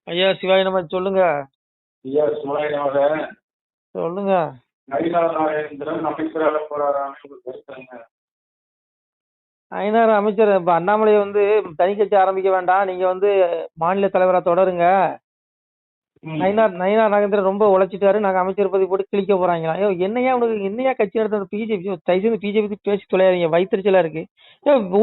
ஐயா சிவாய நம்ம சொல்லுங்க. ஐயா சிவாயினாக சொல்லுங்க. நயினார் நாகேந்திரன் அமைச்சராக போறாரான்னு உங்களுக்கு கருத்துங்க. ஐநாறு அமைச்சர் இப்ப அண்ணாமலை வந்து தனி கட்சி ஆரம்பிக்க வேண்டாம், நீங்க வந்து மாநில தலைவரா தொடருங்க. நயினார் நாகேந்திரன் ரொம்ப உழைச்சிட்டாரு, நாங்க அமைச்சர் பதவி போட்டு கிழிக்க போறாங்களா? ஐயோ என்னையா உனக்கு என்னையா கட்சி நடத்த பிஜேபி தயவுசெய்து பிஜேபி பேசி தொலையாதீங்க, வயிற்றுச்சலா இருக்கு.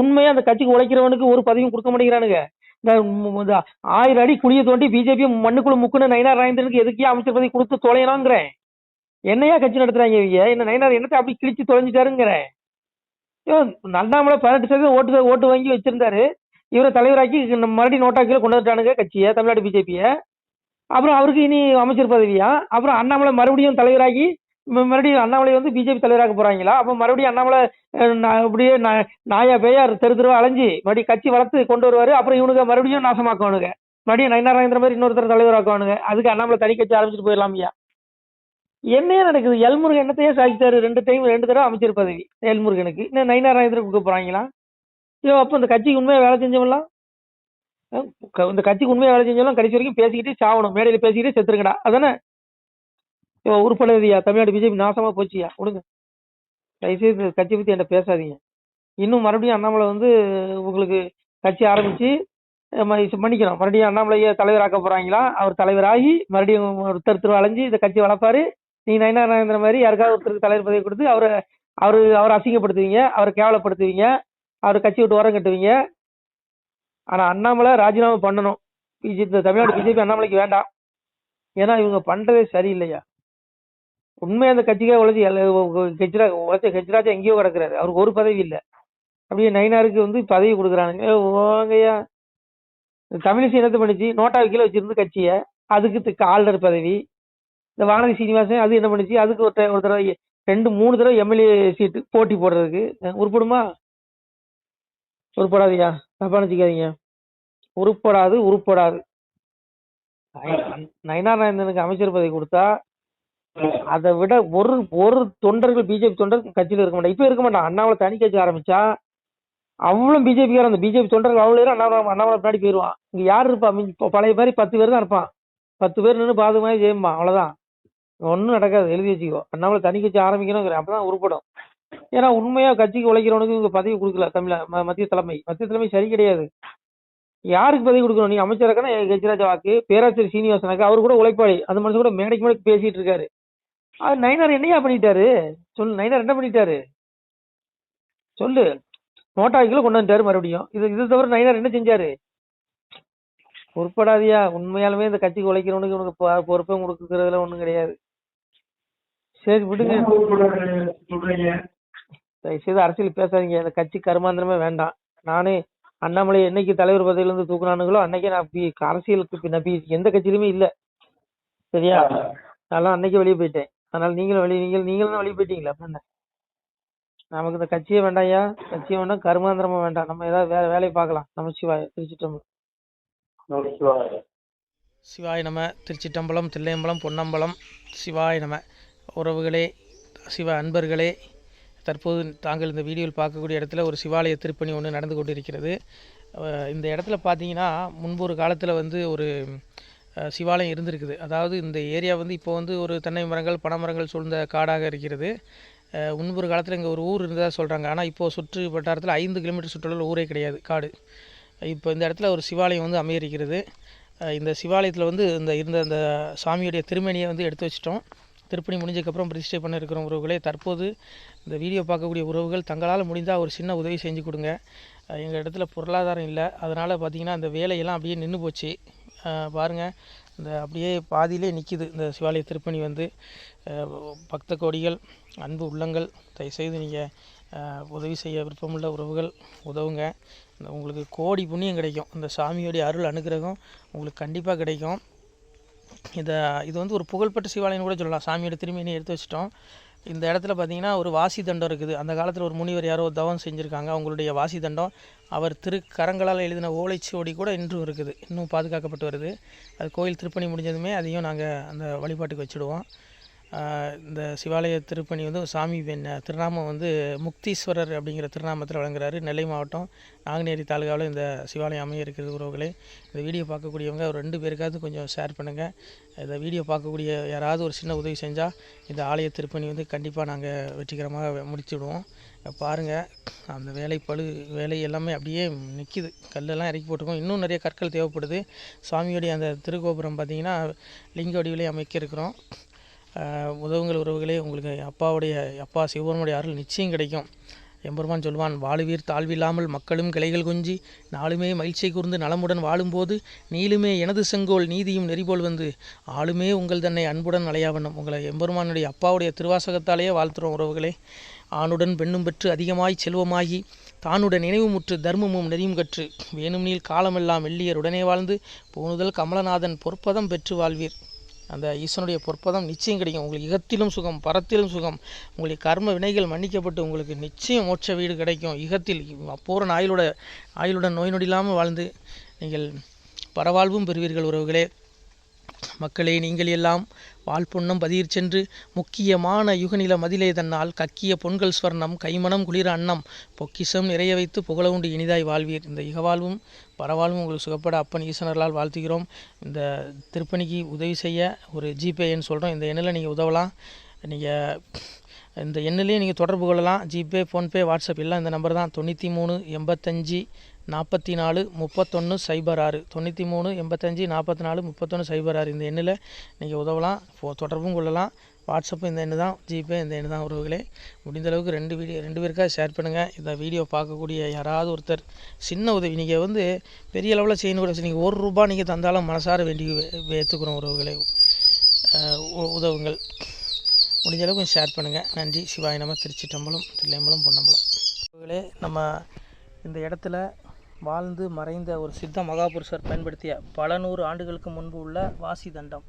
உண்மையா அந்த கட்சிக்கு உழைக்கிறவனுக்கு ஒரு பதவியும் கொடுக்க மாட்டேங்கிறானுங்க. இந்த 1000 அடி குழிய தோண்டி பிஜேபி மண்ணுக்குள்ள முக்குன்னு நயினார் நாகேந்திரனுக்கு எதுக்கே அமைச்சர் பதவி கொடுத்து தொலையணுங்கிறேன். என்னையா கட்சி நடத்துறாங்க இவங்க? என்ன நயினார் என்னத்தை அப்படி கிழிச்சு தொலைஞ்சிட்டாருங்கிறேன். அண்ணாமலை 18% ஓட்டு வாங்கி வச்சிருந்தாரு, இவரை தலைவராக்கி மறுபடியும் நோட்டாக்கில கொண்டு வந்துட்டானுங்க கட்சியை, தமிழ்நாடு பிஜேபியை. அப்புறம் அவருக்கு இனி அமைச்சர் பதவியா? அப்புறம் அண்ணாமலை மறுபடியும் தலைவராகி மறுபடியும் அண்ணாமலை வந்து பிஜேபி தலைவராக போறாங்களா? அப்ப மறுபடியும் அண்ணாமலை அப்படியே நாயா பேயா தெரு தெருவா அலைஞ்சு மறுபடியும் கட்சி வளர்த்து கொண்டு வருவாரு. அப்புறம் இவனுங்க மறுபடியும் நாசமாக்குவானுங்க, மறுபடியும் நயினார் நாகேந்திர மாதிரி இன்னொருத்தர் தலைவராக்குவானுங்க. அதுக்கு அண்ணாமலை தனி கட்சி ஆரம்பிச்சுட்டு போயிடலாமியா? என்னையா நடக்குது? எல்முருகன் என்னத்தையே சாதிச்சாரு, 2 தடவை அமைச்சர் பதவி எல்முருகனுக்கு. இன்னும் நயினார் நாகேந்திரன் கொடுக்க போறாங்களா? ஐயோ அப்ப இந்த கட்சிக்கு உண்மையா வேலை செஞ்சவங்களாம், இந்த கட்சிக்கு உண்மையா வேலை செஞ்சவங்க கடைசி வரைக்கும் பேசிக்கிட்டு சாவணும், மேடையில் பேசிக்கிட்டு செத்துருங்கடா, அதானே? உருப்படாதியா, தமிழ்நாடு பிஜேபி நாசமா போச்சியா, விடுங்க. தயவுசெய்து கட்சி பத்தி என்கிட்ட பேசாதீங்க. இன்னும் மறுபடியும் அண்ணாமலை வந்து உங்களுக்கு கட்சி ஆரம்பிச்சு மன்னிக்கணும், மறுபடியும் அண்ணாமலையை தலைவராக்க போறாங்களா? அவர் தலைவராகி மறுபடியும் ஒருத்தர் திரு அலைஞ்சு இந்த கட்சி வளர்ப்பாரு. நீங்க நயினார் நாகேந்திர மாதிரி யாருக்காவது ஒருத்தருக்கு தலைவர் பதவி கொடுத்து அவரை அசிங்கப்படுத்துவீங்க, அவரை கேவலப்படுத்துவீங்க, அவர் கட்சி விட்டு ஓரம் கட்டுவீங்க. ஆனா அண்ணாமலை ராஜினாமா பண்ணணும். தமிழ்நாடு பிஜேபி அண்ணாமலைக்கு வேண்டாம். ஏன்னா இவங்க பண்றதே சரியில்லையா. உண்மையா அந்த கட்சிக்காக உழைச்ச கட்சிராஜா எங்கேயோ கிடக்குறாரு, அவருக்கு ஒரு பதவி இல்லை. அப்படியே நயினாருக்கு வந்து பதவி கொடுக்குறானுங்க. ஓங்கய்யா, தமிழிசை என்னத்தை பண்ணிச்சு? நோட்டா கீழே வச்சிருந்து கட்சியை, அதுக்கு ஆளுநர் பதவி. இந்த வானதி சீனிவாசன் அது என்ன பண்ணுச்சு? அதுக்கு ஒரு தடவை 2-3 தடவை எம்எல்ஏ சீட்டு போட்டி போடுறதுக்கு உருப்படுமா? உருப்படாதியா, தப்பா நினைச்சுக்காதீங்க. உருப்படாது. நயினார் நாகேந்திரனுக்கு அமைச்சர் பதவி கொடுத்தா அதை விட ஒரு தொண்டர்கள் பிஜேபி தொண்டர்கள் கட்சியில் இருக்க மாட்டான். இப்ப இருக்க மாட்டான். அண்ணாமலை தனி கட்சி ஆரம்பிச்சா அவ்வளவு பிஜேபிக்காரன், அந்த பிஜேபி தொண்டர்கள் அவ்வளவு அண்ணாமலை பின்னாடி போயிடுவான். இங்க யாரு இருப்பா? பழைய மாதிரி 10 பேர் தான் இருப்பான். 10 பேர் நின்று பாதுகாப்பு ஜெயிப்பான், அவ்வளவுதான். ஒன்றும் நடக்காது, எழுதி வச்சுக்கோ. அண்ணாமலை தனி கட்சி ஆரம்பிக்கணும், அப்பதான் உருப்படும். ஏன்னா உண்மையா கட்சிக்கு உழைக்கிறவனுக்கு இவங்க பதவி கொடுக்கல. மத்திய தலைமை சரி கிடையாது. யாருக்கு பதவி கொடுக்கணும்? நீ அமைச்சராக்கனா கட்சிராஜா வாக்கு, பேராசிரியர் சீனிவாசனாக்கு, அவரு கூட உழைப்பாளி, அந்த மனுஷன் கூட மேடைக்கு மேடைக்கு பேசிட்டு இருக்காரு. நயினார் என்னையா பண்ணிட்டாரு சொல்லு? நயினார் என்ன பண்ணிட்டாரு சொல்லு? நோட்டாக்கில கொண்டு வந்துட்டாரு மறுபடியும். இது தவிர நயினார் என்ன செஞ்சாரு? பொறுப்படாதியா. உண்மையாலுமே இந்த கட்சிக்கு உழைக்கிறவனுக்கு இவனுக்கு பொறுப்பை கொடுக்கறதுல ஒண்ணும் கிடையாது. சரி விடுங்க, தயவுசெய்து அரசியல் பேசாதீங்க. இந்த கட்சி கருமாந்திரமே வேண்டாம். நானே அண்ணாமலை என்னைக்கு தலைவர் பதவியில இருந்து தூக்குனானுங்களோ அன்னைக்கே நான் அரசியலுக்கு எந்த கட்சியிலுமே இல்ல, சரியா? அதெல்லாம் அன்னைக்கே வெளியே போயிட்டேன். அதனால நீங்களும் தான் வெளியே போயிட்டீங்களா? என்ன நமக்கு இந்த கட்சியே வேண்டாம்யா. கட்சியை வேண்டாம், கருமாந்திரமா வேண்டாம். நம்ம ஏதாவது வேலையை பார்க்கலாம். நமச்சிவாய. திருச்சிட்டம்பலம். சிவாய நம. திருச்சிட்டம்பலம், தில்லையம்பலம், பொன்னம்பலம். சிவாய நம. உறவுகளே, சிவ அன்பர்களே, தற்போது தாங்கள் இந்த வீடியோவில் பார்க்கக்கூடிய இடத்துல ஒரு சிவாலய திருப்பணி ஒன்று நடந்து கொண்டிருக்கிறது. இந்த இடத்துல பார்த்தீங்கன்னா முன்பு ஒரு காலத்தில் வந்து ஒரு சிவாலயம் இருந்திருக்குது. அதாவது இந்த ஏரியா வந்து இப்போ வந்து ஒரு தென்னை மரங்கள், பனைமரங்கள் சூழ்ந்த காடாக இருக்கிறது. முன்பு ஒரு காலத்தில் இங்கே ஒரு ஊர் இருந்ததாக சொல்கிறாங்க. ஆனால் இப்போது சுற்று வட்டாரத்தில் 5 கிலோமீட்டர் சுற்றுலா ஊரே கிடையாது, காடு. இப்போ இந்த இடத்துல ஒரு சிவாலயம் வந்து அமையிருக்கிறது. இந்த சிவாலயத்தில் வந்து அந்த சாமியுடைய திருமணியை வந்து எடுத்து வச்சிட்டோம். திருப்பணி முடிஞ்சதுக்கப்புறம் பிரதிஷ்டை பண்ண இருக்கிற உறவுகளே, தற்போது இந்த வீடியோ பார்க்கக்கூடிய உறவுகள் தங்களால் முடிந்தால் ஒரு சின்ன உதவி செஞ்சு கொடுங்க. எங்கள் இடத்துல பொருளாதாரம் இல்லை, அதனால் பார்த்திங்கன்னா அந்த வேலையெல்லாம் அப்படியே நின்று போச்சு. பாருங்கள், இந்த அப்படியே பாதியிலே நிற்கிது இந்த சிவாலய திருப்பணி வந்து. பக்த கோடிகள், அன்பு உள்ளங்கள், தயவுசெய்து நீங்கள் உதவி செய்ய விருப்பமுள்ள உறவுகள் உதவுங்க. உங்களுக்கு கோடி புண்ணியம் கிடைக்கும். இந்த சாமியோடைய அருள் அனுகிரகம் உங்களுக்கு கண்டிப்பாக கிடைக்கும். இது வந்து ஒரு புகழ்பெற்ற சிவாலயம் கூட சொல்லலாம். சாமியோட திருமணியை எடுத்து வச்சிட்டோம். இந்த இடத்துல பார்த்திங்கன்னா ஒரு வாசி தண்டம் இருக்குது. அந்த காலத்தில் ஒரு முனிவர் யாரோ தவம் செஞ்சுருக்காங்க. அவங்களுடைய வாசி தண்டம் அவர் திருக்கரங்களால் எழுதின ஓலைச்சுவடி கூட இன்றும் இருக்குது, இன்னும் பாதுகாக்கப்பட்டு வருது. அது கோயில் திருப்பணி முடிஞ்சதுமே அதையும் நாங்கள் அந்த வழிபாட்டுக்கு வச்சுடுவோம். இந்த சிவாலய திருப்பணி வந்து சாமி திருநாமம் வந்து முக்தீஸ்வரர் அப்படிங்கிற திருநாமத்தில் வழங்குறாரு. நெல்லை மாவட்டம் நாங்குநேரி தாலுகாவில் இந்த சிவாலயம் அமைய இருக்கிறது உறவுகளே. இந்த வீடியோ பார்க்கக்கூடியவங்க ஒரு 2 பேருக்காவது கொஞ்சம் ஷேர் பண்ணுங்கள். இந்த வீடியோ பார்க்கக்கூடிய யாராவது ஒரு சின்ன உதவி செஞ்சால் இந்த ஆலய திருப்பணி வந்து கண்டிப்பாக நாங்கள் வெற்றிகரமாக முடிச்சுடுவோம். பாருங்கள், அந்த வேலை எல்லாமே அப்படியே நிற்கிது. கல்லெல்லாம் இறக்கி போட்டிருக்கோம். இன்னும் நிறைய கற்கள் தேவைப்படுது. சுவாமியோடைய அந்த திருக்கோபுரம் பார்த்திங்கன்னா லிங்க வடிவிலே அமைக்க இருக்கிறோம். உதவுங்கள் உறவுகளே. உங்களுக்கு அப்பா சிவபெருமானுடைய அருள் நிச்சயம் கிடைக்கும். எம்பெருமான் சொல்வான், வாழுவீர் தாழ்வில்லாமல் மக்களும் கிளைகள் கொஞ்சி நாளுமே மகிழ்ச்சி கூர்ந்து நலமுடன் வாழும்போது நீளுமே எனது செங்கோல் நீதியும் நெறிபோல் வந்து ஆளுமே உங்கள் தன்னை அன்புடன் அலையாவண்ணம். உங்களை எம்பெருமானுடைய அப்பாவுடைய திருவாசகத்தாலேயே வாழ்த்துறோம் உறவுகளே. ஆணுடன் பெண்ணும் பெற்று அதிகமாய் செல்வமாகி தானுடன் நினைவுமுற்று தர்மமும் நெறியும் கற்று வேணும் நீள் காலமெல்லாம் வெள்ளியர் உடனே வாழ்ந்து போனுதல் கமலநாதன் பொற்பதம் பெற்று வாழ்வீர். அந்த ஈசனுடைய பொற்பதம் நிச்சயம் கிடைக்கும். உங்களுக்கு இகத்திலும் சுகம், பரத்திலும் சுகம். உங்களுடைய கர்ம வினைகள் மன்னிக்கப்பட்டு உங்களுக்கு நிச்சயம் மோட்ச வீடு கிடைக்கும். இகத்தில் பூரண ஆயுளுடன் நோய் நொடி இல்லாமல் வாழ்ந்து நீங்கள் பரவாழ்வும் பெறுவீர்கள் உறவுகளே. மக்களே, நீங்கள் எல்லாம் வாழ்பொன்னம் பதியிற் சென்று முக்கியமான யுகநில மதிலே தன்னால் கக்கிய பொன்கள் ஸ்வர்ணம் கைமணம் குளிர அன்னம் பொக்கிஷம் நிறைய வைத்து புகழ உண்டு இனிதாய் வாழ்வீர். இந்த இகவாழ்வும் பரவாழ்வும் உங்களுக்கு சுகப்பட அப்பன் ஈசனர்களால் வாழ்த்துகிறோம். இந்த திருப்பணிக்கு உதவி செய்ய ஒரு ஜிபே எண் சொல்கிறோம். இந்த எண்ணில் நீங்கள் உதவலாம். நீங்கள் இந்த எண்ணிலேயே நீங்கள் தொடர்பு கொள்ளலாம். ஜிபே, ஃபோன்பே, வாட்ஸ்அப் எல்லாம் இந்த நம்பர் தான். 93 85 44 31 06 93 85 44 31 06. இந்த எண்ணில் நீங்கள் உதவலாம், தொடர்பும் கொள்ளலாம். வாட்ஸ்அப்பு இந்த எண்ணு தான், ஜிபே இந்த எண்ணு தான் உறவுகளே. முடிந்தளவுக்கு 2 பேருக்காக ஷேர் பண்ணுங்கள். இந்த வீடியோ பார்க்கக்கூடிய யாராவது ஒருத்தர் சின்ன உதவி, நீங்கள் வந்து பெரிய அளவில் செய்யணும் கூட, நீங்கள் ₹1 நீங்கள் தந்தாலும் மனசார வேண்டி ஏற்றுக்கிறோம் உறவுகளே. உதவுங்கள். முடிஞ்ச அளவுக்கு கொஞ்சம் ஷேர் பண்ணுங்கள். நன்றி. சிவாய நம. திருச்சிற்றம்பலம், தில்லையம்பலம், பொன்னம்பலம். உறவுகளே, நம்ம இந்த இடத்துல வாழ்ந்து மறைந்த ஒரு சித்த மகாபுருஷர் பயன்படுத்திய பல 100 ஆண்டுகளுக்கு முன்பு உள்ள வாசி தண்டம்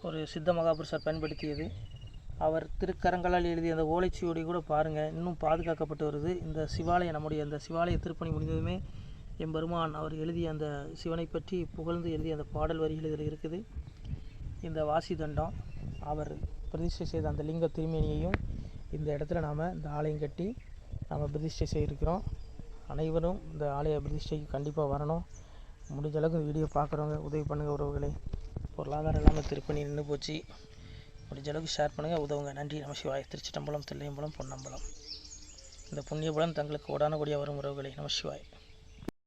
ஒரு சித்த மகாபுருஷர் பயன்படுத்தியது. அவர் திருக்கரங்களால் எழுதிய அந்த ஓலைச்சுவடி கூட பாருங்கள், இன்னும் பாதுகாக்கப்பட்டு வருது. இந்த சிவாலயம், நம்முடைய இந்த சிவாலய திருப்பணி முடிந்ததுமே எம்பெருமான் அவர் எழுதிய அந்த சிவனை பற்றி புகழ்ந்து எழுதிய அந்த பாடல் வரிகள் இதில் இருக்குது. இந்த வாசி தண்டம் அவர் பிரதிஷ்டை செய்த அந்த லிங்க திருமேனியையும் இந்த இடத்துல நாம் இந்த ஆலயம் கட்டி நாம் பிரதிஷ்டை செய்திருக்கிறோம். அனைவரும் இந்த ஆலய பிரதிஷ்டைக்கு கண்டிப்பாக வரணும். முடிஞ்ச அளவுக்கு இந்த வீடியோ பார்க்குறவங்க உதவி பண்ணுங்கள் உறவுகளை. பொருளாதாரம் இல்லாமல் திருப்பணி நின்று போச்சு. முடிஞ்ச அளவுக்கு ஷேர் பண்ணுங்கள், உதவுங்க. நன்றி. நம சிவாய. திருச்சிற்றம்பலம், தில்லையம்பலம், பொன்னம்பலம். இந்த புண்ணியபலம் தங்களுக்கு உடான கூடிய வரும் உறவுகளை. நம சிவாய.